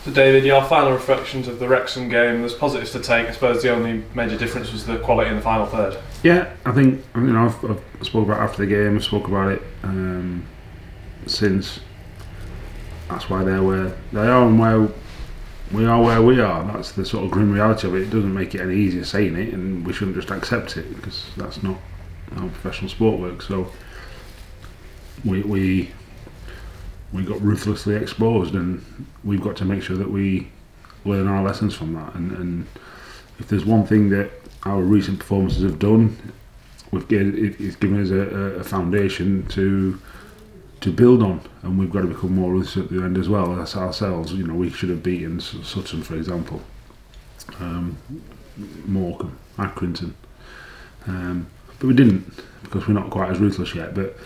So David, your final reflections of the Wrexham game, there's positives to take. I suppose the only major difference was the quality in the final third. Yeah, I think, I've spoke about it after the game, I've spoke about it since. That's why they're where they are and where we are. That's the sort of grim reality of it. It doesn't make it any easier saying it, and we shouldn't just accept it, because that's not how professional sport works. So we got ruthlessly exposed, and we've got to make sure that we learn our lessons from that. And if there's one thing that our recent performances have done, it's given us a foundation to build on, and we've got to become more ruthless at the end as well as ourselves. We should have beaten Sutton, for example, Morecambe, Accrington, but we didn't, because we're not quite as ruthless yet. But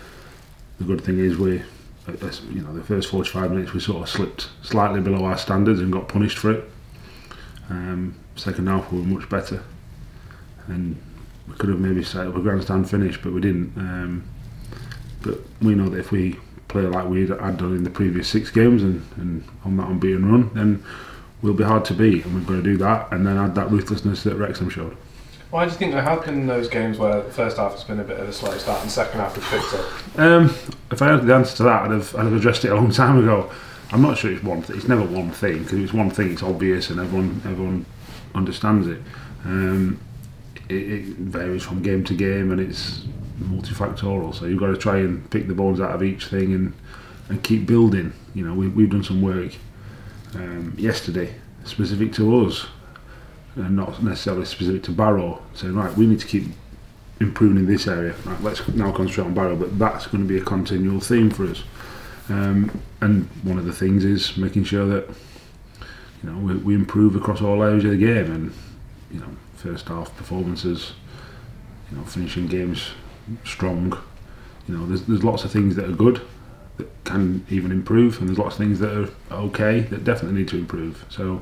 the good thing is the first 45 minutes we sort of slipped slightly below our standards and got punished for it. Second half we were much better, and we could have maybe set up a grandstand finish, but we didn't. But we know that if we play like we had done in the previous 6 games and on that unbeaten run, then we'll be hard to beat, and we've got to do that, and then add that ruthlessness that Wrexham showed. Why do you think there have been those games where the first half has been a bit of a slow start and second half has picked up? If I had the answer to that, I'd have addressed it a long time ago. I'm not sure it's one thing. It's never one thing, because if it's one thing, it's obvious and everyone understands it. It varies from game to game, and it's multifactorial. So you've got to try and pick the bones out of each thing and keep building. We've done some work yesterday specific to us, and not necessarily specific to Barrow, saying, right, we need to keep improving in this area. Right, let's now concentrate on Barrow, but that's going to be a continual theme for us. And one of the things is making sure that we improve across all areas of the game, and first half performances, finishing games strong. There's lots of things that are good that can even improve, and there's lots of things that are okay that definitely need to improve. So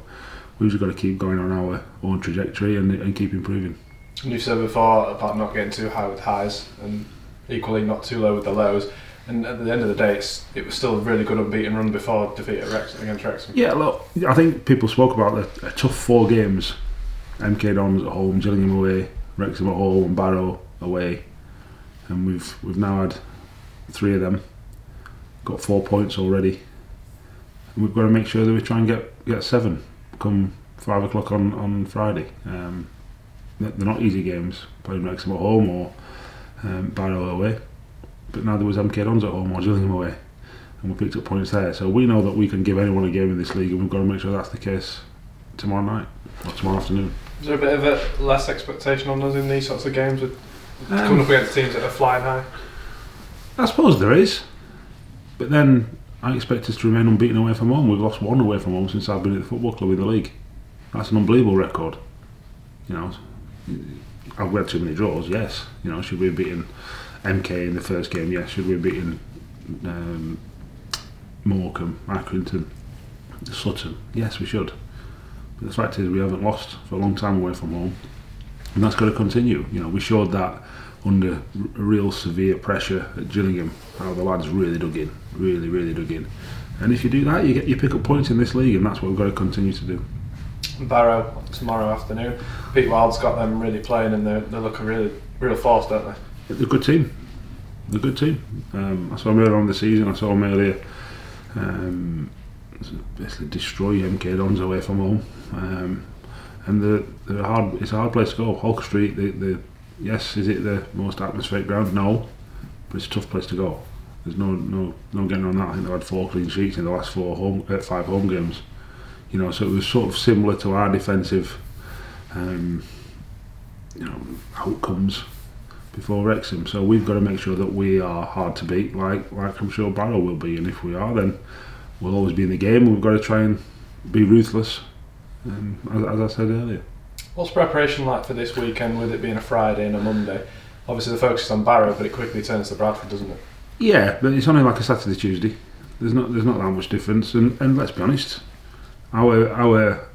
we've just got to keep going on our own trajectory and keep improving. And you said before about not getting too high with highs and equally not too low with the lows. And at the end of the day, it was still a really good unbeaten run before defeat against Wrexham. Yeah, look, I think people spoke about a tough 4 games. MK Dons at home, Gillingham away, Wrexham at home, and Barrow away. And we've now had 3 of them. Got 4 points already. And we've got to make sure that we try and get 7 come 5 o'clock on Friday. They're not easy games, playing Wrexham at home or Barrow away. But now there was MK Dons at home or Gillingham away, and we picked up points there. So we know that we can give anyone a game in this league, and we've got to make sure that's the case tomorrow night or tomorrow afternoon. Is there a bit of a less expectation on us in these sorts of games, with coming up against teams that are flying high? I suppose there is, but then I expect us to remain unbeaten away from home. We've lost 1 away from home since I've been at the football club in the league. That's an unbelievable record. I've had too many draws, yes. Should we have beaten MK in the first game? Yes. Should we have beaten Morecambe, Accrington, Sutton? Yes, we should. But the fact is, we haven't lost for a long time away from home, and that's got to continue. We showed that under real severe pressure at Gillingham, how the lads really dug in, really dug in. And if you do that, you pick up points in this league, and that's what we've got to continue to do. Barrow tomorrow afternoon. Pete Wild's got them really playing, and they look a real force, don't they? They're a good team. They're a good team. I saw them earlier on in the season. I saw them earlier basically destroy MK Dons away from home. And it's a hard place to go. Holker Street. Yes, is it the most atmospheric ground? No, but it's a tough place to go. There's no getting on that. I think they've had 4 clean sheets in the last 5 home games. So it was sort of similar to our defensive outcomes before Wrexham. So we've got to make sure that we are hard to beat, like I'm sure Barrow will be. And if we are, then we'll always be in the game. We've got to try and be ruthless, as I said earlier. What's preparation like for this weekend, with it being a Friday and a Monday? Obviously the focus is on Barrow, but it quickly turns to Bradford, doesn't it? Yeah, but it's only like a Saturday, Tuesday. There's not that much difference, and let's be honest, our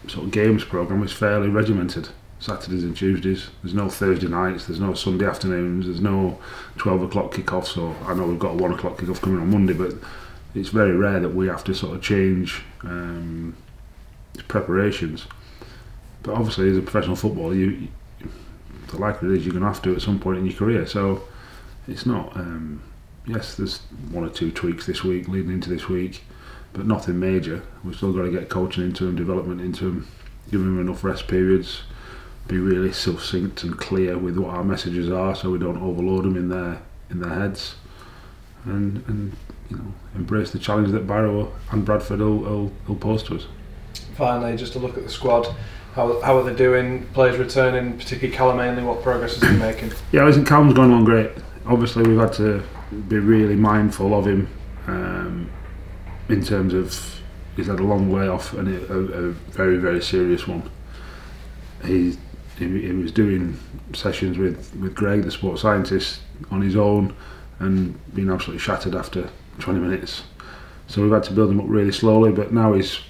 sort of games programme is fairly regimented. Saturdays and Tuesdays. There's no Thursday nights. There's no Sunday afternoons. There's no 12 o'clock kick-off. So I know we've got a 1 o'clock kick-off coming on Monday, but it's very rare that we have to sort of change preparations. But obviously, as a professional footballer, the likelihood is you're going to have to at some point in your career. So it's not. Yes, there's 1 or 2 tweaks this week, leading into this week, but nothing major. We've still got to get coaching into them, development into them, give them enough rest periods, be really succinct and clear with what our messages are, so we don't overload them in their heads, and embrace the challenge that Barrow and Bradford will pose to us. Finally, just to look at the squad. How are they doing? Players returning, particularly Callum Ainley. What progress is he making? Yeah, I think Callum's going along great. Obviously, we've had to be really mindful of him in terms of he's had a long way off and a very, very serious one. He was doing sessions with Greg, the sports scientist, on his own, and being absolutely shattered after 20 minutes. So we've had to build him up really slowly, but now he's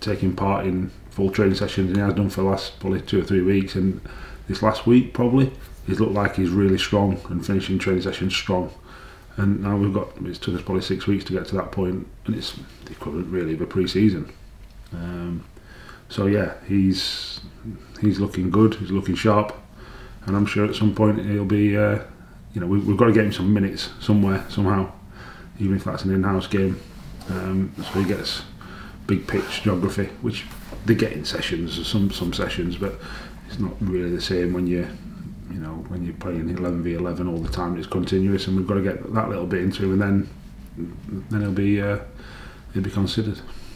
taking part in full training sessions, and he has done for the last probably 2 or 3 weeks, and this last week probably he's looked like he's really strong and finishing training sessions strong. And now it's took us probably 6 weeks to get to that point, and it's the equivalent really of a pre-season. So yeah, he's looking good, he's looking sharp, and I'm sure at some point he'll be we've got to get him some minutes somewhere, somehow, even if that's an in-house game, so he gets big pitch geography, which they get in sessions, some sessions, but it's not really the same when you're playing 11v11 all the time. It's continuous, and we've got to get that little bit into him, and then he'll be considered.